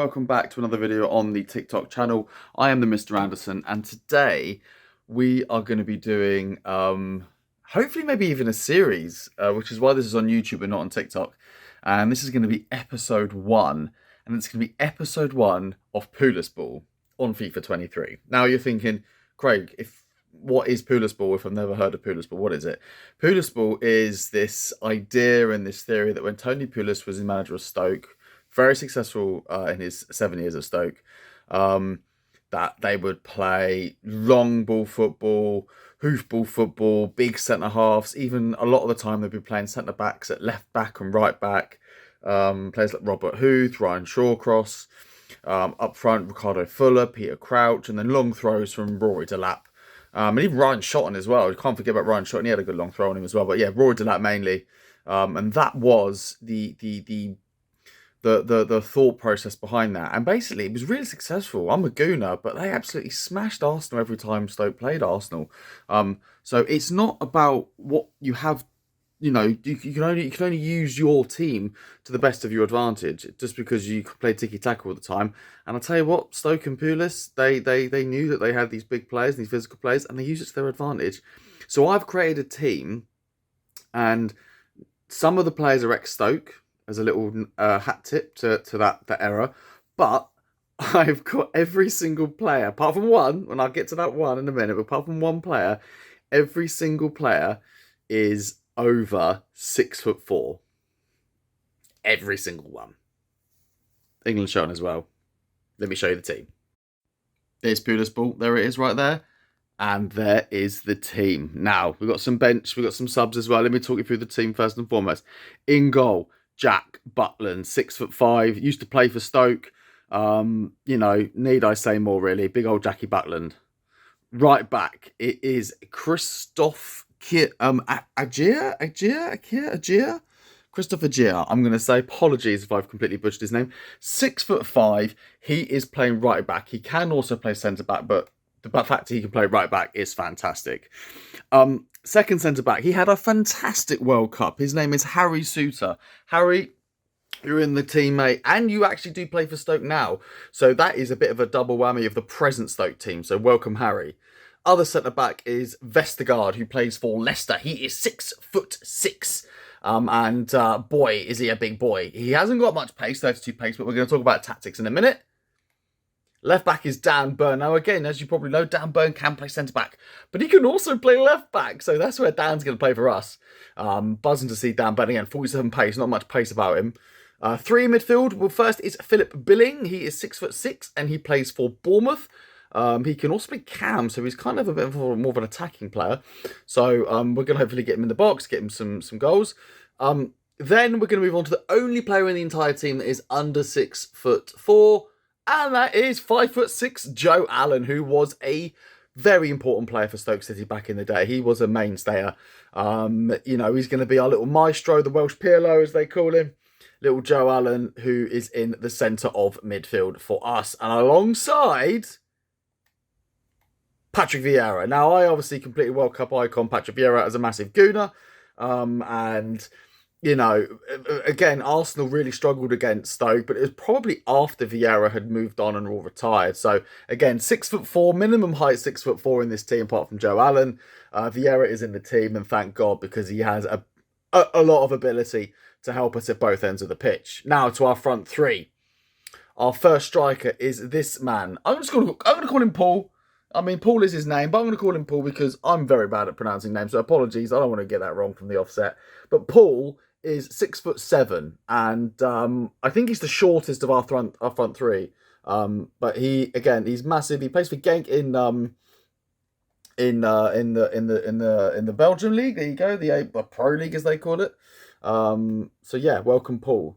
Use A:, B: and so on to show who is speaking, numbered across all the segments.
A: welcome back to another video on the TikTok channel. I am the Mr. Anderson, and today we are going to be doing, hopefully maybe even a series, which is why this is on YouTube and not on TikTok. And this is going to be episode 1, and it's going to be episode 1 of Pulis Ball on FIFA 23. Now you're thinking, Craig, what is Pulis Ball? If I've never heard of Pulis Ball, what is it? Pulis Ball is this idea and this theory that when Tony Pulis was in manager of Stoke, very successful in his 7 years at Stoke, that they would play long ball football, hoofball football, big centre halves. Even a lot of the time they'd be playing centre backs at left back and right back. Players like Robert Huth, Ryan Shawcross, up front Ricardo Fuller, Peter Crouch, and then long throws from Rory Delap. And even Ryan Shotton as well. You can't forget about Ryan Shotton. He had a good long throw on him as well. But yeah, Rory Delap mainly. And that was the thought process behind that. And basically, it was really successful. I'm a gooner, but they absolutely smashed Arsenal every time Stoke played Arsenal. So it's not about what you have. You know, you can only use your team to the best of your advantage just because you play tiki-taka all the time. And I'll tell you what, Stoke and Pulis, they knew that they had these big players, these physical players, and they used it to their advantage. So I've created a team, and some of the players are ex-Stoke, as a little hat tip to that era. But I've got every single player, apart from one, and I'll get to that one in a minute, but apart from one player, every single player is over 6'4". Every single one. England shown as well. Let me show you the team. There's Pulis Ball. There it is right there. And there is the team. Now, we've got some bench. We've got some subs as well. Let me talk you through the team first and foremost. In goal, Jack Butland, 6'5". Used to play for Stoke. You know, need I say more really? Big old Jackie Butland. Right back, it is Christophe Aguirre. Christopher Aguirre, I'm going to say. Apologies if I've completely butchered his name. 6'5". He is playing right back. He can also play centre back, but the fact that he can play right back is fantastic. Second centre back, he had a fantastic World Cup. His name is Harry Souttar. Harry, you're in the team, mate, and you actually do play for Stoke now. So that is a bit of a double whammy of the present Stoke team. So welcome, Harry. Other centre-back is Vestergaard, who plays for Leicester. He is 6'6". And boy, is he a big boy. He hasn't got much pace, 32 pace, but we're going to talk about tactics in a minute. Left back is Dan Burn. Now, again, as you probably know, Dan Burn can play centre-back, but he can also play left back. So that's where Dan's going to play for us. Buzzing to see Dan Burn again. 47 pace, not much pace about him. 3 in midfield. Well, first is Philip Billing. He is 6'6", and he plays for Bournemouth. He can also play cam, so he's kind of a bit more of an attacking player. So we're going to hopefully get him in the box, get him some goals. Then we're going to move on to the only player in the entire team that is under 6'4", and that is 5'6" Joe Allen, who was a very important player for Stoke City back in the day. He was a mainstayer. You know, he's going to be our little maestro, the Welsh Pirlo, as they call him. Little Joe Allen, who is in the centre of midfield for us. And alongside Patrick Vieira. Now, I obviously completely World Cup icon Patrick Vieira as a massive gooner. And, you know, again, Arsenal really struggled against Stoke, but it was probably after Vieira had moved on and all retired. So, again, 6'4", minimum height 6'4" in this team, apart from Joe Allen. Vieira is in the team, and thank God, because he has a lot of ability to help us at both ends of the pitch. Now, to our front three. Our first striker is this man. I'm going to call him Paul. I mean, Paul is his name, but I'm going to call him Paul because I'm very bad at pronouncing names, so apologies. I don't want to get that wrong from the offset. But Paul is 6'7", and I think he's the shortest of our front three. But he's massive. He plays for Genk in the Belgian league. There you go, the Pro League as they call it. So yeah, welcome, Paul.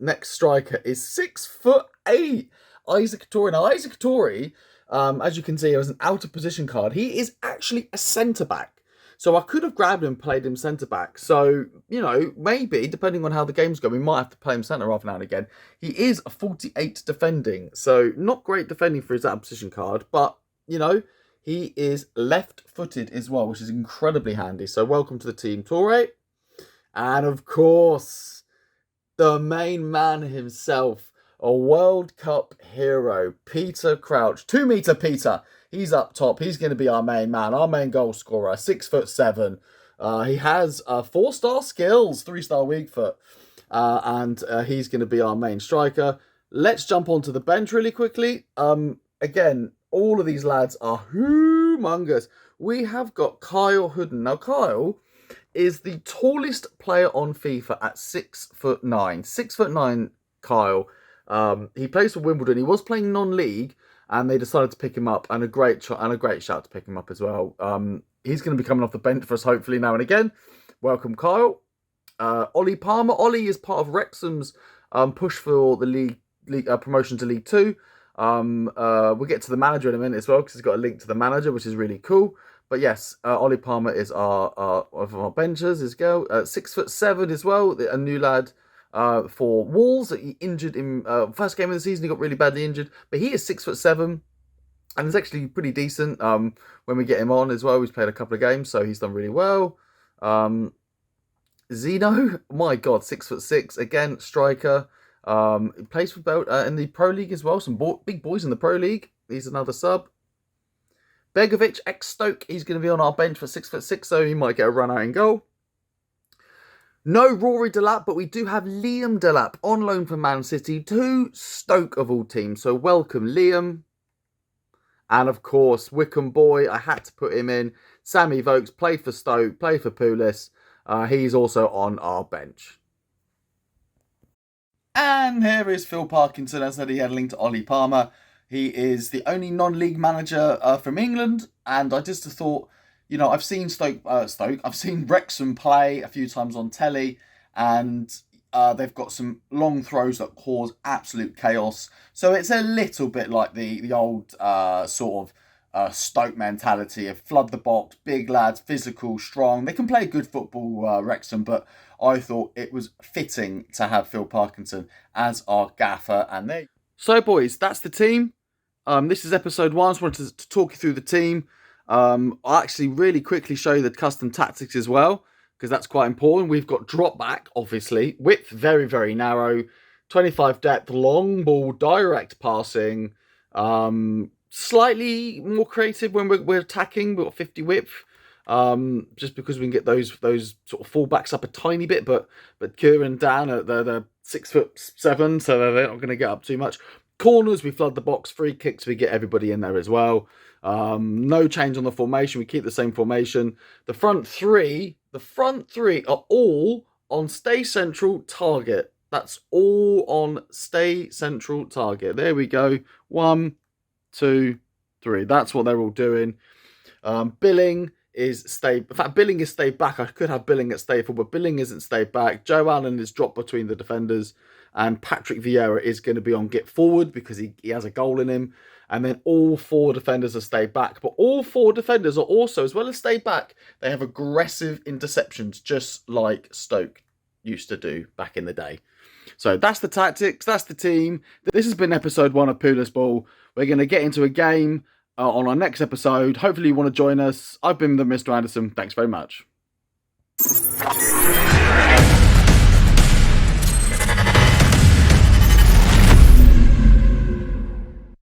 A: Next striker is 6'8", Isaac Torrey. Now, Isaac Torrey, as you can see, as an out of position card, he is actually a centre-back. So I could have grabbed him and played him centre-back. So, you know, maybe, depending on how the games go, we might have to play him centre-half now and again. He is a 48 defending. So, not great defending for his out of position card. But, you know, he is left-footed as well, which is incredibly handy. So, welcome to the team, Torre. And, of course, the main man himself, a World Cup hero, Peter Crouch. 2-meter Peter. He's up top. He's going to be our main man, our main goal scorer. 6'7". He has 4-star skills, 3-star weak foot. And he's going to be our main striker. Let's jump onto the bench really quickly. Again, all of these lads are humongous. We have got Kyle Hooden. Now, Kyle is the tallest player on FIFA at 6'9". 6'9", Kyle. He plays for Wimbledon. He was playing non-league, and they decided to pick him up. And a great shout to pick him up as well. He's going to be coming off the bench for us hopefully now and again. Welcome, Kyle. Ollie Palmer. Ollie is part of Wrexham's push for the league promotion to League 2. We'll get to the manager in a minute as well, because he's got a link to the manager, which is really cool. But yes, Ollie Palmer is one of our benchers, his girl. 6'7" as well, a new lad for Wolves. He injured him first game of the season. He got really badly injured, but he is 6'7", and is actually pretty decent. When we get him on as well, he's played a couple of games, so he's done really well. Zeno, my God, 6'6", again, striker. He plays for in the Pro League as well. Some big boys in the Pro League. He's another sub. Begovic, ex-Stoke, he's going to be on our bench for 6'6", so he might get a run out in goal. No Rory Delap, but we do have Liam Delap on loan from Man City to Stoke of all teams. So welcome, Liam. And of course, Wickham boy, I had to put him in. Sammy Vokes, played for Stoke, played for Pulis. He's also on our bench. And here is Phil Parkinson. As I said, he had a link to Ollie Palmer. He is the only non-league manager from England, and I just thought, you know, I've seen I've seen Wrexham play a few times on telly, and they've got some long throws that cause absolute chaos. So it's a little bit like the old sort of Stoke mentality of flood the box, big lads, physical, strong. They can play good football, Wrexham, but I thought it was fitting to have Phil Parkinson as our gaffer. And there. So, boys, that's the team. This is episode 1. I just wanted to talk you through the team. I'll actually really quickly show you the custom tactics as well, because that's quite important. We've got drop back, obviously, width very, very narrow, 25 depth, long ball, direct passing, slightly more creative when we're attacking. We've got 50 width, just because we can get those sort of fullbacks up a tiny bit, but Kieran, Dan, they're 6'7", so they're not going to get up too much. Corners, we flood the box. Free kicks, we get everybody in there as well. No change on the formation. We keep the same formation. The front three are all on stay central target. That's all on stay central target. There we go. 1, 2, 3. That's what they're all doing. Billing is stay. In fact, Billing is stay back. I could have Billing at stay forward, but Billing isn't stay back. Joe Allen is dropped between the defenders, and Patrick Vieira is going to be on get forward because he has a goal in him. And then all 4 defenders are stay back. But all 4 defenders are also, as well as stay back, they have aggressive interceptions, just like Stoke used to do back in the day. So that's the tactics. That's the team. This has been episode 1 of Pulis Ball. We're going to get into a game on our next episode. Hopefully you want to join us. I've been Mr. Anderson. Thanks very much.